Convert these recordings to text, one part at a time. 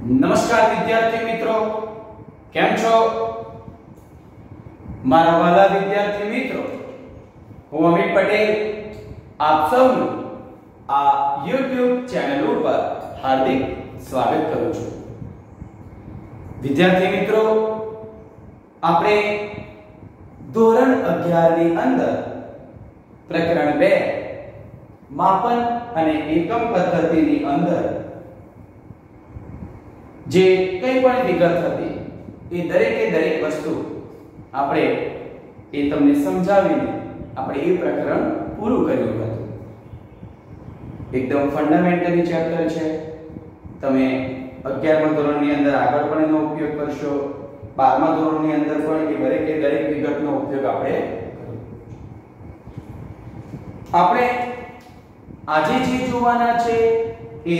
નમસ્કાર વિદ્યાર્થી મિત્રો, કેમ છો? મારા વાલા વિદ્યાર્થી મિત્રો, હું અમિત પટેલ આપ સૌનું આ YouTube ચેનલ ઉપર હાર્દિક સ્વાગત કરું છું. વિદ્યાર્થી મિત્રો, આપણે ધોરણ 11 ની અંદર પ્રકરણ 2 માપન અને એકમ પદ્ધતિની અંદર જે કંઈ પણ વિગત હતી એ દરેક વસ્તુ આપણે એ તમને સમજાવીને આપણે એ પ્રકરણ પૂરું કર્યું હતું. એકદમ ફંડામેન્ટલી ચેપ્ટર છે. તમે 11મા ધોરણની અંદર આગળ પણ એનો ઉપયોગ કરશો, 12મા ધોરણની અંદર પણ એ દરેક વિગતનો ઉપયોગ આપણે આજે જે જોવાના છે એ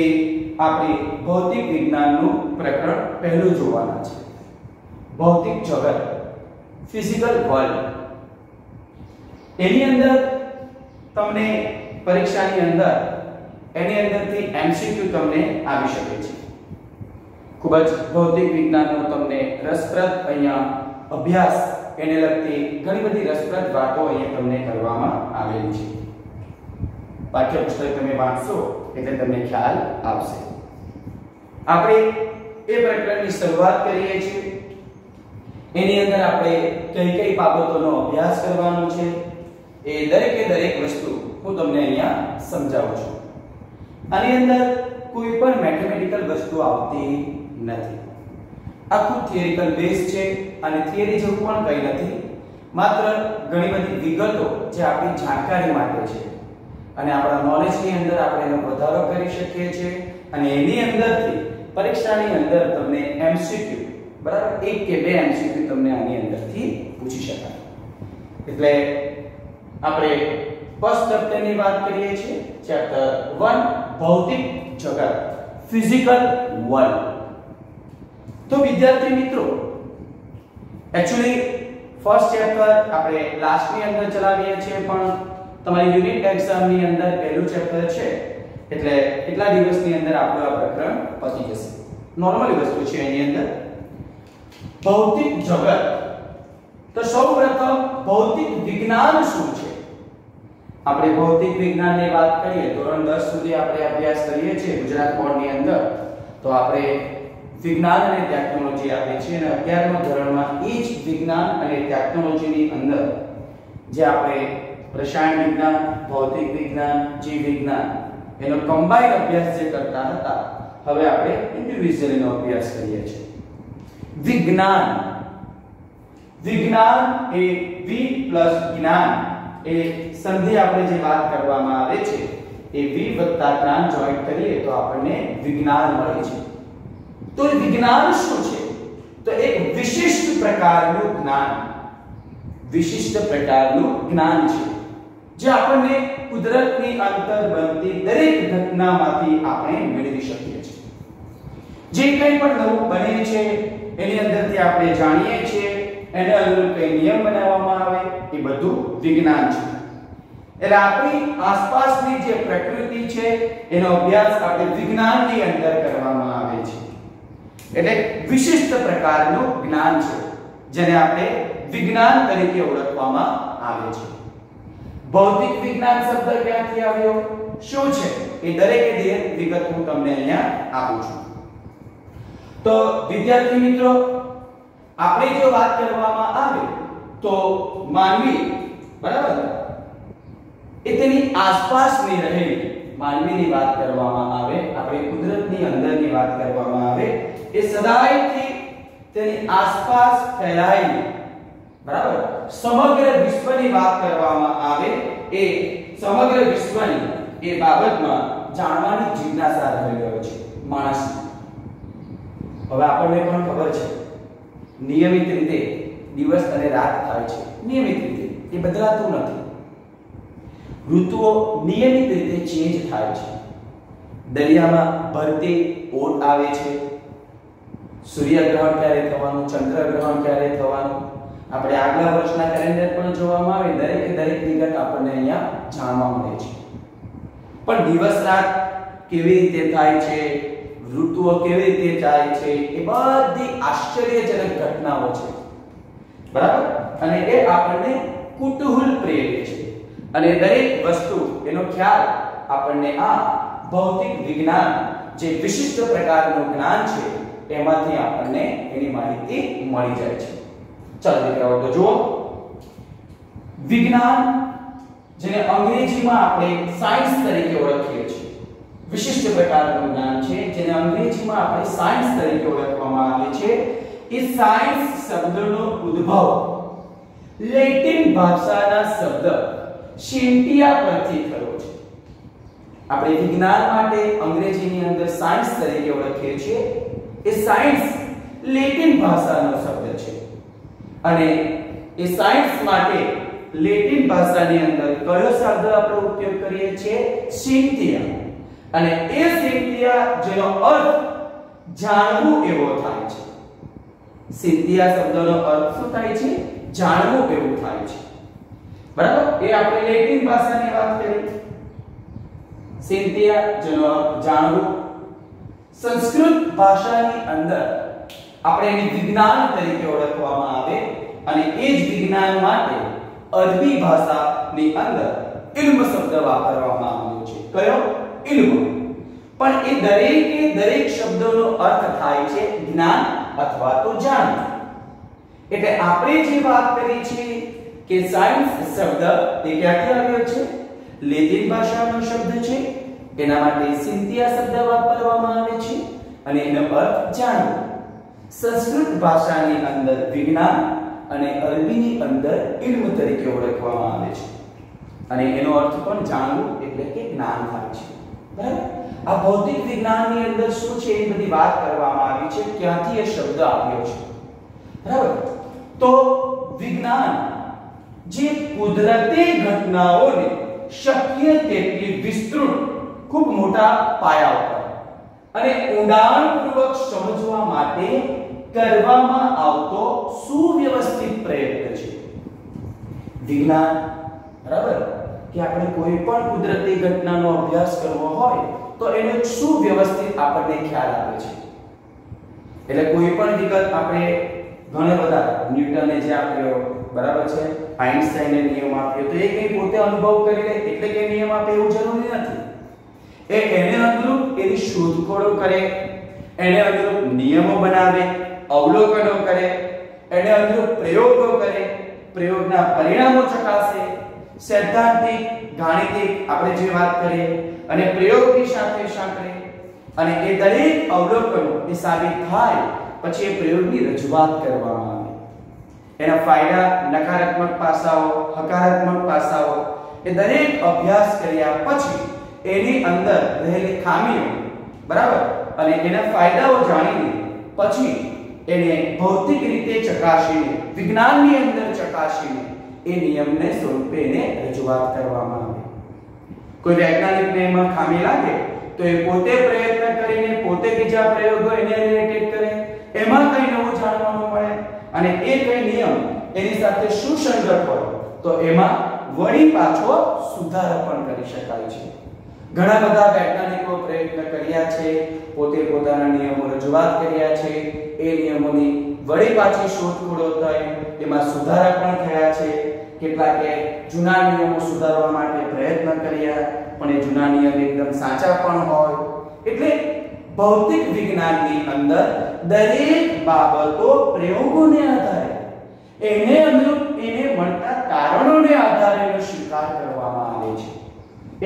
આપણે ભૌતિક વિજ્ઞાનનું પ્રકરણ પહેલું જોવાના છે. ભૌતિક જગત, ફિઝિકલ વર્લ્ડ. એની અંદર તમને પરીક્ષાની અંદર એની અંદરથી MCQ તમને આવી શકે છે. ખૂબ જ ભૌતિક વિજ્ઞાનનો તમને રસપ્રદ અહીંયા અભ્યાસ એને લગતી ઘણી બધી રસપ્રદ વાતો અહીંયા તમને કરવામાં આવેલી છે. પાઠ્યપુસ્તક તમે વાંચશો એટલે તમને ખ્યાલ આવશે. આપણે એ પ્રકરણની શરૂઆત કરીએ છીએ. એની અંદર આપણે કઈ બાબતોનો અભ્યાસ કરવાનો છે એ દરેક વસ્તુ હું તમને અહીંયા સમજાવું છું. આની અંદર કોઈ પણ મેથેમેટિકલ વસ્તુ આવતી નથી. આખું થિયરિકલ બેઝ છે અને થિયરી જેવું પણ કંઈ નથી. માત્ર ઘણી બધી વિગતો જે આપણી જાણકારી માટે છે અને આપણા નોલેજની અંદર આપણે એનો વધારો કરી શકીએ છીએ અને એની અંદરથી પરીક્ષાની અંદર તમને MCQ બરાબર 1 કે 2 MCQ તમને આની અંદરથી પૂછી શકાય. એટલે આપણે ફર્સ્ટ ચેપ્ટરની વાત કરીએ છીએ. ચેપ્ટર 1 ભૌતિક જગત, ફિઝિકલ વર્લ્ડ. તો વિદ્યાર્થી મિત્રો, એક્ચ્યુઅલી ફર્સ્ટ ચેપ્ટર આપણે લાસ્ટની અંદર ચલાવીએ છીએ, પણ તમારી યુનિટ એક્ઝામની અંદર પહેલું ચેપ્ટર છે એટલે કેટલા દિવસની અંદર આપણું આ પ્રકરણ પતી જશે. નોર્મલી વસ્તુ છે એની અંદર ભૌતિક જગત. તો સૌપ્રથમ ભૌતિક વિજ્ઞાન શું છે? આપણે ભૌતિક વિજ્ઞાનની વાત કરીએ, ધોરણ 10 સુધી આપણે અભ્યાસ કરીએ છીએ ગુજરાત બોર્ડની અંદર, તો આપણે વિજ્ઞાન અને ટેકનોલોજી આપે છે અને 11મા ધોરણમાં એ જ વિજ્ઞાન અને ટેકનોલોજીની અંદર જે આપણે રસાયણ વિજ્ઞાન, ભૌતિક વિજ્ઞાન, જીવ વિજ્ઞાન એનો કમ્બાઈન અભ્યાસ જે કરતા હતા, હવે આપણે ઇન્ડિવિડ્યુઅલીનો અભ્યાસ કરીએ છીએ. વિજ્ઞાન એ વી પ્લસ જ્ઞાન એ સંધિ આપણે જે વાત કરવામાં આવે છે એ વી વત્તા જ્ઞાન જોઈન્ટ કરીએ તો આપણને વિજ્ઞાન મળે છે. તો એ વિજ્ઞાન શું છે? તો એક વિશિષ્ટ પ્રકારનું જ્ઞાન છે જે આપણને કુદરતની અંદર બનતી દરેક ઘટનામાંથી આપણે મેળવી શકીએ છીએ. જે કંઈ પણ નવું બને છે એની અંદરથી આપણે જાણીએ છીએ, એને અનુરૂપ કઈ નિયમ બનાવવામાં આવે, એ બધું વિજ્ઞાન છે. એટલે આપણી આસપાસની જે પ્રકૃતિ છે એનો અભ્યાસ આપણે વિજ્ઞાનની અંદર કરવામાં આવે છે. એટલે વિશિષ્ટ પ્રકારનું જ્ઞાન છે જેને આપણે વિજ્ઞાન તરીકે ઓળખવામાં આવે છે. ભૌતિક વિજ્ઞાન શબ્દ ક્યાંથી આવ્યો, શું છે, એ દરેક વિગત હું તમને અહીંયા આપું છું. તો વિદ્યાર્થી મિત્રો, આપણે જો વાત કરવામાં આવે તો માનવી બરાબર એ તેની આસપાસની રહેલી માનવીની વાત કરવામાં આવે, આપણે કુદરતની અંદરની વાત કરવામાં આવે, એ સદાયથી તેની આસપાસ ફેલાયેલી બરાબર સમગ્ર વિશ્વની વાત કરવામાં આવે, એ સમગ્ર વિશ્વની એ બાબતમાં જાણવાની જિજ્ઞાસા રહેલી છે માણસની. હવે આપણને પણ ખબર છે નિયમિત રીતે દિવસ અને રાત થાય છે, નિયમિત રીતે, એ બદલાતું નથી. ઋતુઓ નિયમિત રીતે ચેન્જ થાય છે. દરિયામાં ભરતી ઓટ આવે છે. સૂર્યગ્રહણ ક્યારે થવાનું, ચંદ્રગ્રહણ ક્યારે થવાનું, આપણે આગલા વર્ષના કેલેન્ડર પણ જોવામાં આવે, દરેક વિગત આપણને અહીંયા જાણવા મળે છે. પણ દિવસ રાત કેવી રીતે થાય છે, ઋતુઓ કેવી રીતે જાય છે, એ બધી આશ્ચર્યજનક ઘટનાઓ છે, બરાબર, અને એ આપણને કુતૂહલ પ્રેરે છે, અને દરેક વસ્તુ એનો ખ્યાલ આપણને આ ભૌતિક વિજ્ઞાન જે વિશિષ્ટ પ્રકારનું જ્ઞાન છે એમાંથી આપણને એની માહિતી મળી જાય છે. ચાલો દીકરાઓ, તો જુઓ, વિજ્ઞાન જેને અંગ્રેજીમાં આપણે સાયન્સ તરીકે ઓળખીએ છીએ, વિશિષ્ટ પ્રકારનું જ્ઞાન છે જેને અંગ્રેજીમાં આપણે સાયન્સ તરીકે ઓળખવામાં આવે છે. એ સાયન્સ શબ્દનો ઉદ્ભવ લેટિન ભાષાના શબ્દ scientia પરથી થયો છે. આપણે વિજ્ઞાન માટે અંગ્રેજીની અંદર સાયન્સ તરીકે ઓળખીએ છીએ. એ સાયન્સ લેટિન ભાષાનો શબ્દ છે, અને એ સાયન્સ માટે લેટિન ભાષાની અંદર કયો શબ્દ આપણે ઉપયોગ કરીએ છીએ? scientia. અને એ scientia જેનો અર્થ જાણવું એવો થાય છે. scientia શબ્દનો અર્થ શું થાય છે? જાણવું એવું થાય છે, બરાબર. એ આપણે લેટિન ભાષાની વાત કરી. scientia જેનો અર્થ જાણવું. સંસ્કૃત ભાષાની અંદર આપણે એને વિજ્ઞાન તરીકે ઓળખવામાં આવે, અને એ જ વિજ્ઞાન માટે અરબી ભાષાની અંદર ઇલ્મ શબ્દ વાપરવામાં આવ્યો છે. કયો? ઇલ્મ. પણ એ દરેક શબ્દોનો અર્થ થાય છે જ્ઞાન અથવા તો જાણવું. એટલે આપણે જે વાત કરી છે કે સાયન્સ શબ્દ તે ક્યાંથી આવ્યો છે? લેટિન ભાષાનો શબ્દ છે, એના માટે scientia શબ્દ વાપરવામાં આવે છે, અને એનો અર્થ જાણવું. સંસ્કૃત ભાષાની અંદર વિજ્ઞાન અને અરબીની અંદર ઇલ્મ તરીકે ઓળખવામાં આવે છે, અને એનો અર્થ પણ જાણવું એટલે કે જ્ઞાન થાય છે, બરાબર. આ ભૌતિક વિજ્ઞાનની અંદર શું છે એ બધી વાત કરવામાં આવી છે, ક્યાંથી એ શબ્દ આવ્યો છે, બરાબર. તો વિજ્ઞાન જે કુદરતી ઘટનાઓને શક્ય તેટલી વિસ્તૃત, ખૂબ મોટા પાયા ઉપર અને ઊંડાણપૂર્વક સમજવા માટે કરવામાં આવતો સુવ્યવસ્થિત પ્રયત્ન છે વિજ્ઞાન, બરાબર. કે આપણે કોઈ પણ કુદરતી ઘટનાનો અભ્યાસ કરવો હોય તો એનો સુવ્યવસ્થિત આપણને ખ્યાલ આવે છે. એટલે કોઈ પણ વિગત આપણે ઘણા બધા ન્યૂટને જે આપ્યો, બરાબર છે, આઇન્સ્ટાઈને નિયમ આપ્યો, તો એ કઈ પોતે અનુભવ કરી લે એટલે કે નિયમ આપે એવું જરૂરી નથી. એને અનુરૂપ એની શોધખોળો કરે, એને અનુરૂપ નિયમો બનાવે, અવલોકનો કરે, એને અનુરૂપ પ્રયોગો કરે, પ્રયોગના પરિણામો ચકાસે, સૈદ્ધાંતિક, ગાણિતિક આપણે જે વાત કરીએ, અને પ્રયોગની સાથે સાથે, અને એ દરેક અવલોકનો એ સાબિત થાય પછી એ પ્રયોગની રજૂઆત કરવામાં આવે. એના ફાયદા, નકારાત્મક પાસાઓ, હકારાત્મક પાસાઓ એ દરેક અભ્યાસ કર્યા પછી એની અંદર રહેલી ખામીઓ, બરાબર, અને એના ફાયદાઓ જાણીને પછી એને ભૌતિક રીતે ચકાસીને, વિજ્ઞાનની અંદર ચકાસીને એ નિયમને સ્વરૂપે એને રજૂઆત કરવામાં આવે. કોઈ વૈજ્ઞાનિકને એમાં ખામી લાગે તો એ પોતે પ્રયત્ન કરીને પોતે બીજા પ્રયોગો એને રિલેટેડ કરે, એમાં કંઈ નવું જાણવાનું મળે, અને એ કઈ નિયમ એની સાથે સુસંગત હોય તો એમાં વળી પાછો સુધારો પણ કરી શકાય છે. ઘણા બધા વૈજ્ઞાનિકો પ્રયત્ન કર્યા છે, પોતે પોતાના નિયમો રજૂઆત કર્યા છે, એ નિયમોની વળી પાછી શોધખોળો થઈ, એમાં સુધારા પણ થયા છે. કેટલાકે જૂના નિયમો સુધારવા માટે પ્રયત્ન કર્યા, પણ એ જૂના નિયમ એકદમ સાચા પણ હોય. એટલે ભૌતિક વિજ્ઞાનની અંદર દરેક બાબતો પ્રયોગોને આધારે, એને અનુરૂપ એને મળતા કારણોને આધારે એનો સ્વીકાર કરવામાં આવે છે.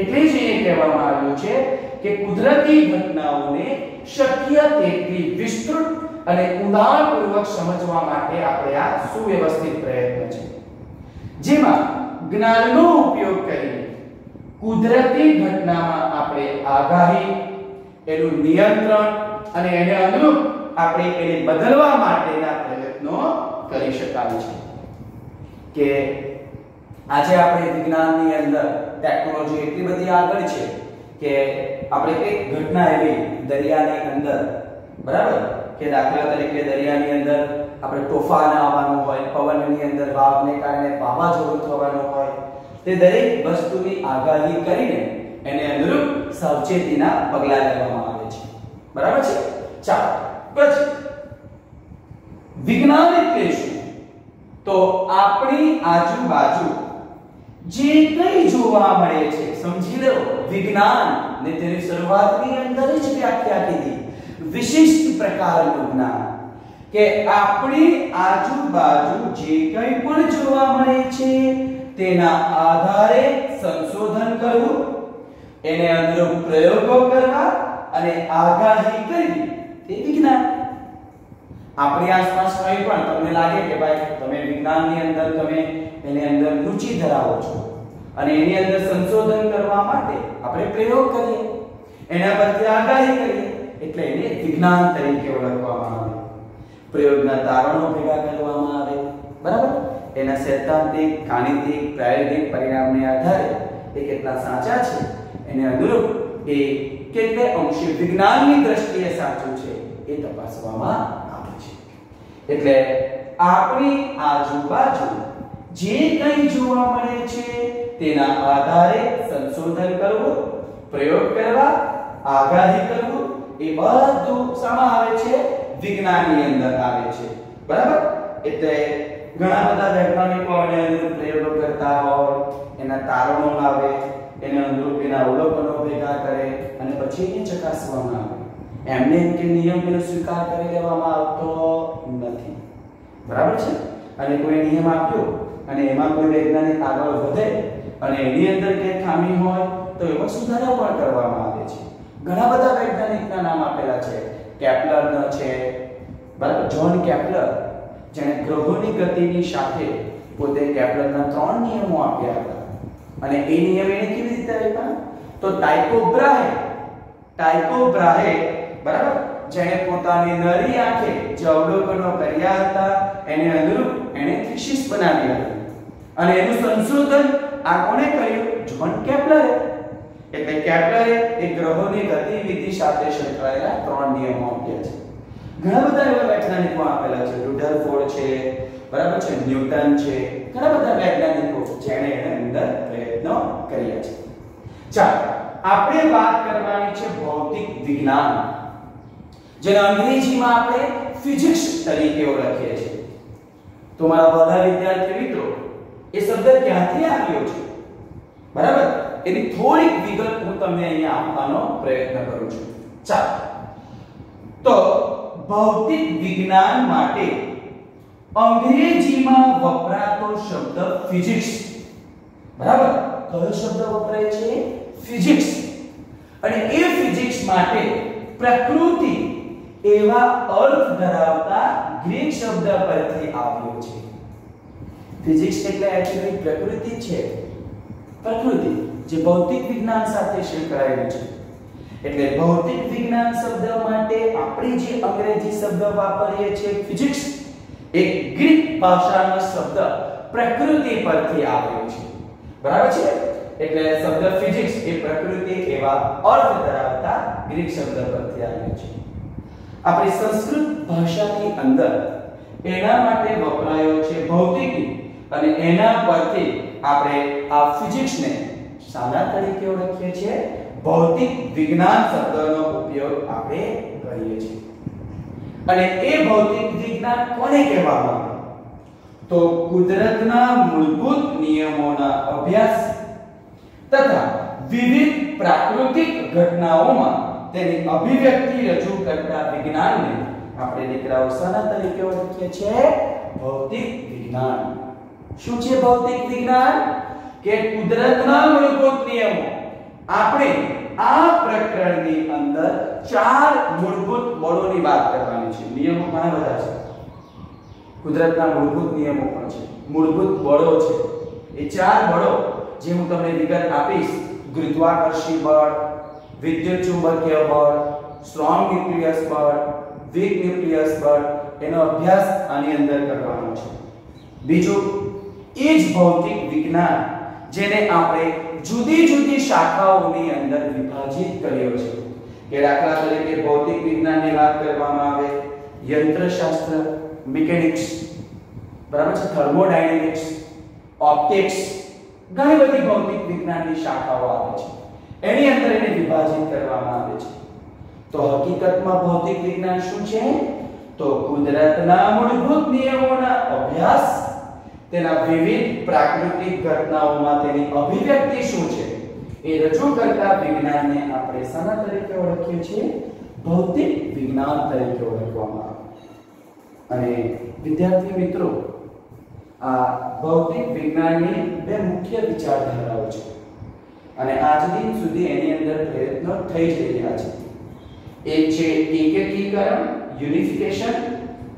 એટલે જ એ કહેવામાં આવ્યું છે કે કુદરતી ઘટનાઓને શક્ય તેટલી વિસ્તૃત અને ઊંડાણપૂર્વક સમજવા માટે આપણે આ સુવ્યવસ્થિત પ્રયત્ન છે, જેમાં જ્ઞાનનો ઉપયોગ કરીને કુદરતી ઘટનામાં આપણે આગાહી, એનું નિયંત્રણ અને એને અનુરૂપ આપણે એને બદલવા માટેના પ્રયત્નો કરી શકાય છે. કે આજે આપણે વિજ્ઞાનની અંદર ટેકનોલોજી એટલી બધી આગળ છે કે આપણે એક ઘટના એવી દરિયાની અંદર, બરાબર, કે દાખલા તરીકે દરિયાની અંદર આપણે તોફાન આવવાનું હોય, પવનની અંદર વાવને કારણે વાવાઝોડું થવાનું હોય, તે દરેક વસ્તુની આગાહી કરીને એને અનુરૂપ સાવચેતીના પગલાં લેવામાં આવે છે. બરાબર છે? ચાલો પછી વિજ્ઞાન એટલે શું? તો આપણી આજુબાજુ જે કંઈ જોવા મળે છે, સમજી લો, વિજ્ઞાન ને તેની શરૂઆતની અંદર જ વ્યાખ્યા કીધી, વિશિષ્ટ પ્રકારનું જ્ઞાન કે આપણી આજુબાજુ જે કંઈ પણ જોવા મળે છે તેના આધારે સંશોધન કરવું, એને અનુરૂપ પ્રયોગો કરવા અને આગાહી કરવી, તે વિજ્ઞાન. આપણી આસપાસ કંઈ પણ તમને લાગે કે ભાઈ તમે વિજ્ઞાનની અંદર તમે એની અંદર રુચિ ધરાવો છો અને એની અંદર સંશોધન કરવા માટે આપણે પ્રયોગ કરીએ, એના પરથી આગાહી કરીએ, એટલે એને વિજ્ઞાન તરીકે ઓળખવામાં આવે. પ્રયોગના તારણો ભેગા કરવામાં આવે, બરાબર? એના સૈદ્ધાંતિક, ગાણિતિક, પ્રાયોગિક પરિણામને આધારે એ કેટલા સાચા છે એને અનુરૂપ એ કેટલે અંશે વિજ્ઞાનની દ્રષ્ટિએ સાચું છે એ તપાસવામાં આવે છે. એટલે આપણી આજુબાજુ જે કંઈ જોવા મળે છે તેના આધારે સંશોધન કરવું, પ્રયોગ કરવા, આગાહી કરવું, એ બધું શામાં આવે છે? વિજ્ઞાનની અંદર આવે છે, બરાબર? એટલે ઘણા બધા વૈજ્ઞાનિકો એને અનુરૂપ પ્રયોગો કરતા હોય, એના તારણો લાવે, એને અનુરૂપ એના અવલોકનો ભેગા કરે અને પછી એને ચકાસવામાં આવે. એમને એમ કે નિયમનો સ્વીકાર કરી લેવામાં આવતો નથી, બરાબર છે? અને કોઈ નિયમ આપ્યો અને એમાં કોઈ વૈજ્ઞાનિક આગળ વધે અને એની અંદર કે ખામી હોય તો એમાં સુધારો પણ કરવામાં આવે છે. ઘણા બધા વૈજ્ઞાનિકના નામ આપેલા છે. કેપ્લરનો છે, બરાબર? જોન કેપ્લર, જેણે ગ્રહોની ગતિની સાથે પોતે કેપ્લરના 3 નિયમો આપ્યા હતા અને એ નિયમ એને કેવી રીતે આપ્યા? તો ટાઇકો બ્રાહે, બરાબર, જેણે પોતાની નરી આંખે જે અવલોકનો કર્યા હતા એને અનુરૂપ એને થીસીસ બનાવી હતી અને એનું સંશોધન આ કોણે કર્યું? જોન કેપ્લરે. એટલે કેપ્લરે એ ગ્રહોની ગતિવિધિ સાથે સંકળાયેલા 3 નિયમો આપ્યા છે. ઘણા બધા એવા વૈજ્ઞાનિકો આપેલા છે, રુધરફોર્ડ છે, બરાબર છે, ન્યૂટન છે, ઘણા બધા વૈજ્ઞાનિકો જેણે એના અંદર પ્રયત્નો કર્યા છે. ચાલો આપણે વાત કરવાની છે ભૌતિક વિજ્ઞાન, જેને અંગ્રેજીમાં આપણે ફિઝિક્સ તરીકે ઓળખીએ છીએ. તો મારા બધા વિદ્યાર્થી મિત્રો એ શબ્દ ક્યાંથી આવ્યો છે, બરાબર? એની થોડીક વિગત હું તમને અહીંયા આપવાનો પ્રયત્ન કરું છું. ચાલો તો ભૌતિક વિજ્ઞાન માટે અંગ્રેજીમાં વપરાતો શબ્દ ફિઝિક્સ, બરાબર? કયો શબ્દ વપરાય છે? ફિઝિક્સ. અને એ ફિઝિક્સ માટે પ્રકૃતિ એવા અર્થ ધરાવતા ગ્રીક શબ્દ પરથી આવ્યો છે. ફિઝિક્સ એટલે એક્ચ્યુઅલી પ્રકૃતિ છે, પ્રકૃતિ જે ભૌતિક વિજ્ઞાન સાથે સંકળાયેલું છે. એટલે ભૌતિક વિજ્ઞાન શબ્દ માટે આપણે જે અંગ્રેજી શબ્દ વાપરીએ છીએ ફિઝિક્સ, એક ગ્રીક ભાષાનો શબ્દ પ્રકૃતિ પરથી આવ્યો છે, બરાબર છે? એટલે શબ્દ ફિઝિક્સ એ પ્રકૃતિ એવા અર્થ ધરાવતા ગ્રીક શબ્દ પરથી આવ્યો છે. આપણી સંસ્કૃત ભાષાની અંદર એના માટે વપરાયો છે ભૌતિકી અને એના પરથી આપણે આ ફિઝિક્સને શાના તરીકે ઓળખીએ છીએ? ભૌતિક વિજ્ઞાન શબ્દનો ઉપયોગ આપણે કરીએ છીએ. અને એ ભૌતિક વિજ્ઞાન કોને કહેવામાં આવે? તો કુદરતના મૂળભૂત નિયમોના અભ્યાસ તથા વિવિધ પ્રાકૃતિક ઘટનાઓમાં તેની અભિવ્યક્તિ રજૂ કરતા વિજ્ઞાનને આપણે દીકરાઓ શાના તરીકે ઓળખીએ છીએ? ભૌતિક વિજ્ઞાન. શું છે ભૌતિક વિજ્ઞાન? કે કુદરતના મૂળભૂત નિયમો. આપણે આ પ્રકરણની અંદર 4 મૂળભૂત બળોની વાત કરવાની છે. નિયમો ઘણા બધા છે, કુદરતના મૂળભૂત નિયમો પણ છે, મૂળભૂત બળો છે. એ 4 બળો જે હું તમને વિગત આપીશ: ગુરુત્વાકર્ષી બળ, વિદ્યુત ચુંબકીય બળ, સ્ટ્રોંગ ન્યુક્લિયસ બળ, વીક ન્યુક્લિયસ બળ, એનો અભ્યાસ આની અંદર કરવાનો છે. બીજું એ જ ભૌતિક વિજ્ઞાન જેને આપણે જુદી જુદી શાખાઓની અંદર વિભાજિત કર્યો છે. કે દાખલા તરીકે ભૌતિક વિજ્ઞાનની વાત કરવામાં આવે, યંત્રશાસ્ત્ર, મિકેનિક્સ, બરાબર છે, થર્મોડાયનેમિક્સ, ઓપ્ટિક્સ, ઘણી બધી ભૌતિક વિજ્ઞાનની શાખાઓ આવે છે. એની અંદર એને વિભાજિત કરવામાં આવે છે. તો હકીકતમાં ભૌતિક વિજ્ઞાન શું છે? તો કુદરતના મૂળભૂત નિયમોના અભ્યાસ, તેના વિવિધ પ્રાકૃતિક ઘટનાઓમાં તેની અભિવ્યક્તિ શું છે એ રજૂ કરતા વિજ્ઞાનને આપણે શાના તરીકે ઓળખીએ છીએ? ભૌતિક વિજ્ઞાન તરીકે ઓળખવામાં આવે. અને વિદ્યાર્થી મિત્રો, આ ભૌતિક વિજ્ઞાનની બે મુખ્ય વિચારધારાઓ છે અને આજ દિન સુધી એની અંદર પ્રયત્નો થઈ જ રહ્યા છે. એક છે એકીકરણ, યુનિફિકેશન,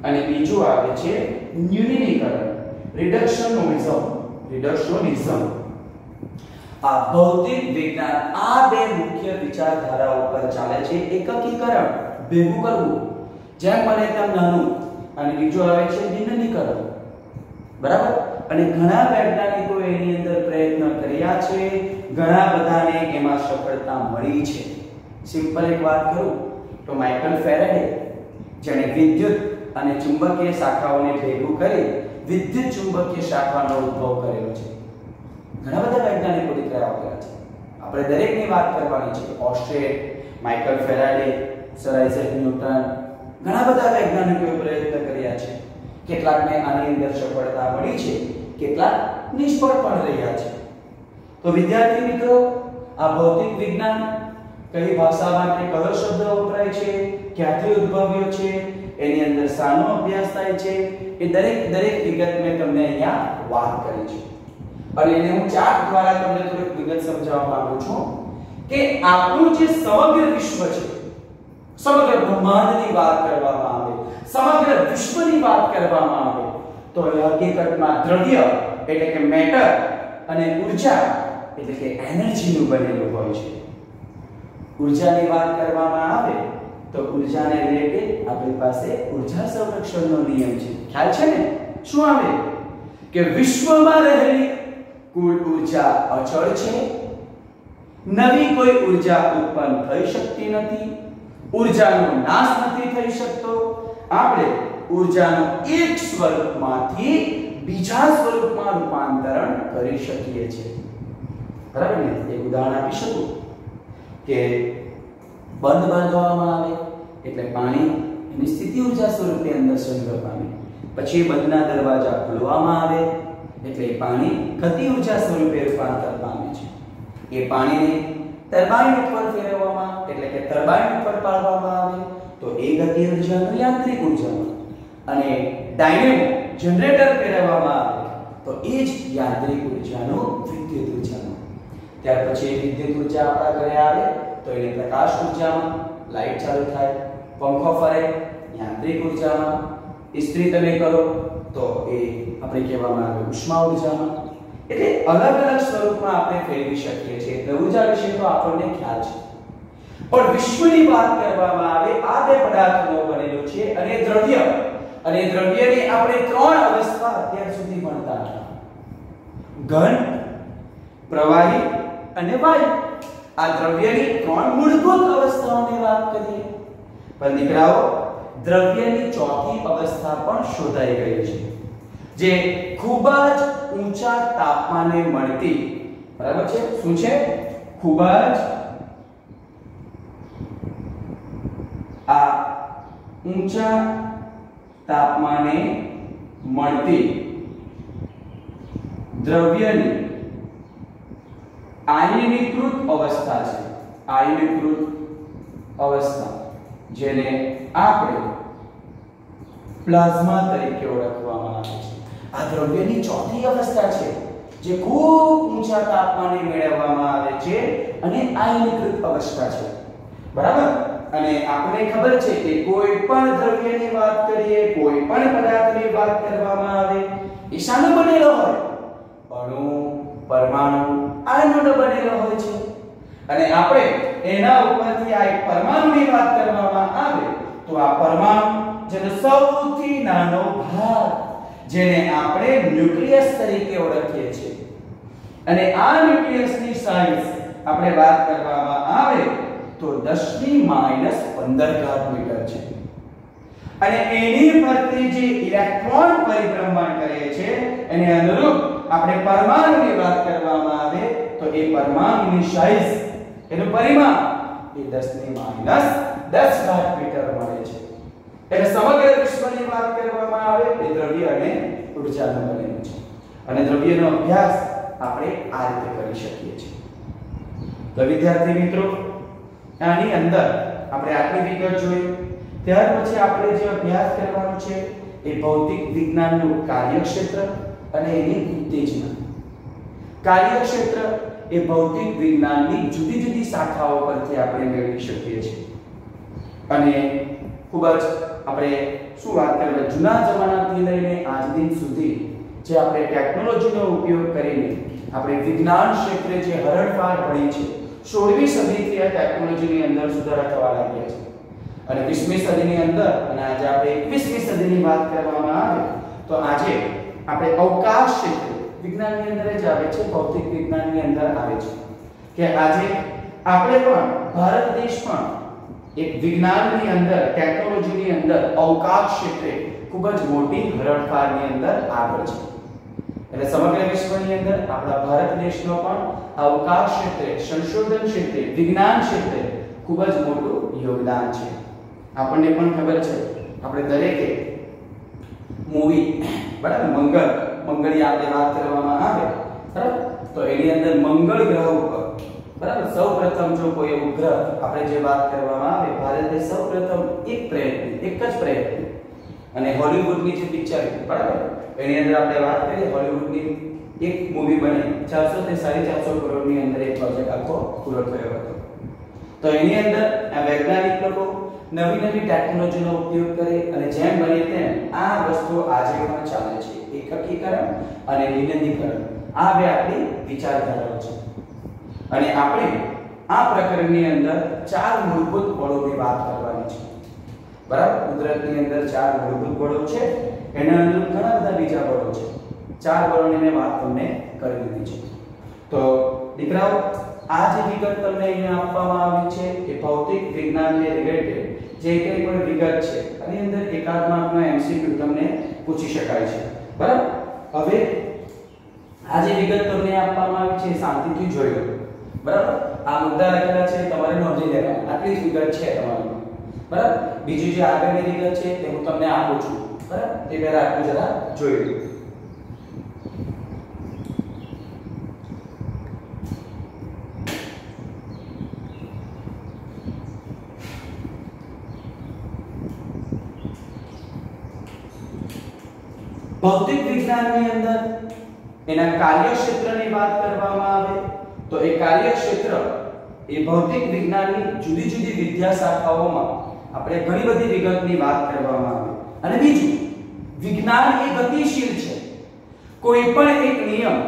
અને બીજું આવે છે ન્યુનીકરણ, રિડક્શનિઝમ. આ ભૌતિક વિજ્ઞાન આ બે મુખ્ય વિચારધારાઓ પર ચાલે છે. એકીકરણ, ભેગું કરવું, જેમ બને તેમ નાનું, અને બીજું આવે છે ન્યુનીકરણ. બરાબર? અને ઘણા વૈજ્ઞાનિકો એની અંદર પ્રયત્ન કર્યા છે, ઘણા બધાને એમાં સફળતા મળી છે. સિમ્પલ એક વાત કરું તો માઇકલ ફેરાડે, જેણે વિદ્યુત અને ચુંબકીય શાખાઓને ભેગું કરી વિદ્યુત ચુંબકીય શાખાનો ઉદ્ભવ કર્યો છે. ઘણા બધા વૈજ્ઞાનિકો દીકરાઓ કર્યા છે. આપણે દરેકની વાત કરવાની છે. ઓસ્ટ્રેટ, Michael Faraday, Sir Isaac Newton, ઘણા બધા વૈજ્ઞાનિકોએ પ્રયત્ન કર્યા છે. કેટલાકને આની અંદર સફળતા મળી છે, કેટલાક નિષ્ફળ પણ રહ્યા છે. તો વિદ્યાર્થી મિત્રો, આ ભૌતિક વિજ્ઞાન કઈ ભાષા માટે કયો શબ્દ વપરાય છે, ક્યાંથી ઉદ્ભવ્યો છે, એની અંદર શાનો અભ્યાસ થાય છે, એ દરેક વિગત મેં તમને અહીંયા વાત કરી છે. અને એને હું ચાર્ટ દ્વારા તમને થોડીક વિગત સમજાવવા માંગુ છું કે આપણું જે સમગ્ર વિશ્વ છે, સમગ્ર બ્રહ્માંડની વાત કરવામાં આવે, સમગ્ર વિશ્વની વાત કરવામાં આવે, તો એ હકીકતમાં દ્રવ્ય એટલે કે મેટર અને ઊર્જા એટલે કે એનર્જીનું બનેલું હોય છે. ઊર્જાની વાત કરવામાં આવે તો ઊર્જાને રિલેટેડ આપણી પાસે ઊર્જા સંરક્ષણનો નિયમ છે. ખ્યાલ છે ને? શું આવે કે વિશ્વમાં રહેલી કુલ ઊર્જા અચળ છે, નવી કોઈ ઊર્જા ઉત્પન્ન થઈ શકતી નથી, ઊર્જાનો નાશ નથી થઈ શકતો. આપણે ઊર્જાનું એક સ્વરૂપમાંથી બીજા સ્વરૂપમાં રૂપાંતરણ કરી શકીએ છીએ. બરાબર ને? એક ઉદાહરણ આપી શકું કે બંધ બાંધવામાં આવે એટલે પાણી એની સ્થિતિ ઊર્જા સ્વરૂપે અંદર સંગ્રહ પામે, પછી બંધના દરવાજા ખોલવામાં આવે એટલે પાણી ગતિ ઊર્જા સ્વરૂપે રૂપાંતર પામે છે. એ પાણીને ટર્બાઇન ઉપર ફેરવવામાં એટલે કે ટર્બાઇન ઉપર પાડવામાં આવે તો એ ગતિ ઊર્જાનું યાંત્રિક ઊર્જામાં, અને ડાયનેમો જનરેટર ફેરવવામાં આવે તો એ જ યાંત્રિક ઊર્જાનું વિદ્યુત ઊર્જામાં. ત્યાર પછી વિદ્યુત ઊર્જા આપણા ઘરે આવે તો એને પ્રકાશ ઊર્જામાં, લાઈટ ચાલુ થાય, પંખો ફરે યાંત્રિક ઊર્જામાં, ઇસ્ત્રી તમે કરો તો એ આપણે કહેવામાં આવે ઉષ્મા ઊર્જામાં. એટલે અલગ અલગ સ્વરૂપમાં આપણે ફેરવી શકીએ છીએ. એટલે ઊર્જા વિશે તો આપણને ખ્યાલ છે. પણ વિશ્વની વાત કરવામાં આવે આ બે પદાર્થનો બનેલો છે અને દ્રવ્ય, અને દ્રવ્યની આપણે ત્રણ અવસ્થા અત્યાર સુધી ભણતા હતા: ઘન, પ્રવાહી અને વાયુ. આ દ્રવ્યની ત્રણ મૂળભૂત અવસ્થાઓની વાત કરીએ. પણ દીકરાઓ, દ્રવ્યની ચોથી અવસ્થા પણ શોધાઈ ગઈ છે, જે ખૂબ જ ઊંચા તાપમાને મળતી. બરાબર છે? શું છે? ખૂબ જ આ ઊંચા તાપમાને મળતી દ્રવ્યની આયનીકૃત અવસ્થા છે. આયનીકૃત અવસ્થા, જેને આપણે પ્લાઝ્મા તરીકે ઓળખવામાં આવે છે. આ દ્રવ્યની ચોથી અવસ્થા છે જે ખૂબ ઊંચા તાપમાને મેળવવામાં આવે છે અને આયનીકૃત અવસ્થા છે. બરાબર? અને આપણે ખબર છે કે કોઈ પણ દ્રવ્યની વાત કરીએ, કોઈ પણ પદાર્થની વાત કરવામાં આવે, એ શાનો બનેલો હોય? અણુ, પરમાણુ, આયનોનો બનેલો હોય છે. અને આપણે એના ઉપરથી આ એક પરમાણુની વાત કરવામાં આવે તો આ પરમાણુ, જેનો સૌથી નાનો ભાગ, જેને આપણે ન્યુક્લિયસ તરીકે ઓળખીએ છીએ, અને આ ન્યુક્લિયસની સાઇઝ આપણે વાત કરવામાં આવે તો 10⁻15 મીટર છે. અને એની ફરતે જે ઇલેક્ટ્રોન પરિભ્રમણ કરે છે એને અનુરૂપ આપણે પરમાણુની વાત કરવામાં આવે તો એ પરમાણુની સાઇઝ, એનું પરિમાણ એ 10⁻10 10 ઘાત મીટર મળે છે. એટલે સમગ્ર વિશ્વની વાત કરવામાં આવે એ દ્રવ્ય અને ઊર્જાનું બનેલું છે. અને દ્રવ્યનો અભ્યાસ આપણે આ રીતે કરી શકીએ છીએ. તો વિદ્યાર્થી મિત્રો, આની અંદર આપણે આટલી વિગત જોઈ. ત્યાર પછી આપણે જે અભ્યાસ કરવાનો છે એ ભૌતિક વિજ્ઞાનનું કાર્યક્ષેત્ર અને એની ઉત્તેજના. કાર્યક્ષેત્ર એ ભૌતિક વિજ્ઞાનની જુદી જુદી શાખાઓ પરથી આપણે મેળવી શકીએ છીએ. અને ખૂબ જ આપણે શું વાત કરીએ, જૂના જમાનાથી લઈને આજ દિન સુધી જે આપણે ટેકનોલોજીનો ઉપયોગ કરીને આપણે વિજ્ઞાન ક્ષેત્રે જે હરણફાળ ભળી છે, 16મી સદીથી આ ટેકનોલોજીની અંદર સુધારા થવા લાગ્યા છે. અને 20મી સદીની અંદર અને આજે આપણે 21મી સદીની વાત કરવામાં આવે તો આજે આપણે અવકાશ ક્ષેત્રે વિજ્ઞાનની અંદર જ આવે છે, ભૌતિક વિજ્ઞાનની અંદર આવે છે કે આજે આપણે પણ ભારત દેશ પણ એક વિજ્ઞાનની અંદર, ટેકનોલોજીની અંદર અવકાશ ક્ષેત્રે ખૂબ જ મોટી હરણફાળની અંદર આગળ છે. એટલે સમગ્ર વિશ્વની અંદર આપણા ભારત દેશનો પણ અવકાશ ક્ષેત્રે, સંશોધન ક્ષેત્રે, વિજ્ઞાન ક્ષેત્રે ખૂબ જ મોટું યોગદાન છે. આપણને પણ ખબર છે, આપણે દરેકે મૂવી બરાબર મંગળની આપણે વાત કરવામાં આવે બરાબર, તો એની અંદર મંગળ ગ્રહ ઉપર બરાબર સૌપ્રથમ જો કોઈ એવું ગ્રહ આપણે જે વાત કરવામાં આવે, ભારતે સૌપ્રથમ એક જ પ્રયત્ન અને હોલિવૂડની જે પિક્ચર બરાબર એની અંદર આપણે વાત કરીએ, હોલિવૂડની એક મૂવી બની 400 થી 450 કરોડની અંદર એક પ્રોજેક્ટ આખો પૂરો થયો હતો. તો એની અંદર આ વૈજ્ઞાનિક લોકો નવી ટેકનોલોજીનો ઉપયોગ કરે અને જેમ બને તેમ આ વસ્તુ આજે પણ ચાલે છે. એકીકરણ અને નિનંદીકરણ, આ બે આપણી વિચારધારાઓ છે. અને આપણે આ પ્રકરણની અંદર 4 મૂળભૂત બળોની વાત કરવાની છે. બરાબર, કુદરતની અંદર 4 મૂળભૂત બળો છે, એના અંદર ઘણા બધા બીજા બળો છે. 4 બળોની મેં વાત તમને કરી દીધી છે. તો દીકરાઓ, આ જે વિગત તમને અહીંયા આપવામાં આવી છે એ ભૌતિક વિજ્ઞાનને રિલેટેડ જે કંઈ પણ વિગત છે આની અંદર એકાદ માર્કનો MCQ તમને પૂછી શકાય છે. બરાબર, હવે આ જે વિગત તમને આપવામાં આવી છે શાંતિથી જોઈ લો. બરાબર, આ મુદ્દા લખેલા છે, તમારે નોંધી લેવાના. આટલી જ વિગત છે તમારી. બરાબર, બીજી જે આગળની વિગત છે તે હું તમને આપું છું. બરાબર, તે પહેલા આટલું જરા જોઈ લો. ભૌતિક વિજ્ઞાનની અંદર એના કાર્યક્ષેત્રની વાત કરવામાં આવે તો એ કાર્યક્ષેત્ર એ ભૌતિક વિજ્ઞાનની જુદી જુદી વિદ્યા શાખાઓમાં આપણે ઘણી બધી વિગતની વાત કરવામાં આવે. અને બીજું, વિજ્ઞાન એ ગતિશીલ છે. કોઈ પણ એક નિયમ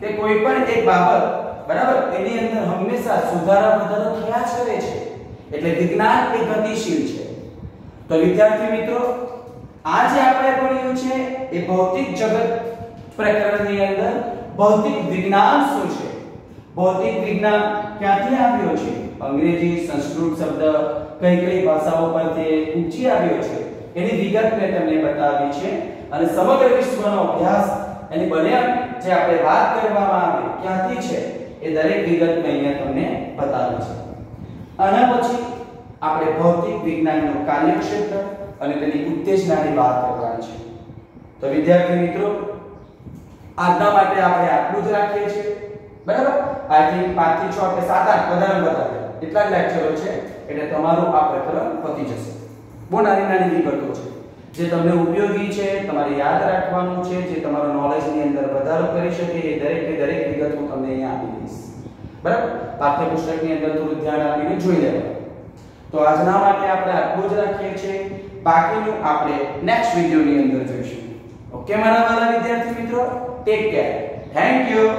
કે કોઈ પણ એક બાબત બરાબર એની અંદર હંમેશા સુધારા વધારો થયા જ કરે છે. એટલે વિજ્ઞાન એ ગતિશીલ છે. તો વિદ્યાર્થી મિત્રો, આજે આપણે ભણ્યું છે એ ભૌતિક જગત પ્રકરણની અંદર ભૌતિક વિજ્ઞાન શું છે, ભૌતિક વિજ્ઞાન ક્યાંથી આવ્યો છે, અંગ્રેજી સંસ્કૃત શબ્દ કઈ ભાષાઓ પરથી ઉંચી આવ્યો છે એની વિગત મેં તમને બતાવી છે. અને સમગ્ર વિશ્વનો અભ્યાસ એની બને જે આપણે વાત કરવામાં આવે ક્યાંથી છે એ દરેક વિગત મેં અહીંયા તમને બતાવી છે. આના પછી આપણે ભૌતિક વિજ્ઞાનનું કાર્યક્ષેત્ર અને તેની ઉત્તેજનાની વાત કરવાની છે. તો વિદ્યાર્થી મિત્રો, આજના માટે આપણે આટલું જ રાખીએ છીએ. બરાબર, આઈ થિંક 5 થી 6 કે 7 8 વધારે એટલા જ લેક્ચરો છે એટલે તમારું આ પ્રકરણ પતી જશે. બહુ નાની વિગતો છે જે તમને ઉપયોગી છે, તમારે યાદ રાખવાનું છે, જે તમારો નોલેજની અંદર વધારો કરી શકે એ દરેક વિગત હું તમને અહીંયા આપી દઈશ. બરાબર, પાઠ્યપુસ્તકની અંદર થોડું ધ્યાન આપીને જોઈ લેવાનું. તો આજના માટે આપણે આટલું જ રાખીએ છીએ. બાકીનું આપણે નેક્સ્ટ વિડિયોની અંદર જોઈશું. ઓકે મારા વાલા વિદ્યાર્થી મિત્રો, ટેક કેર. Thank you.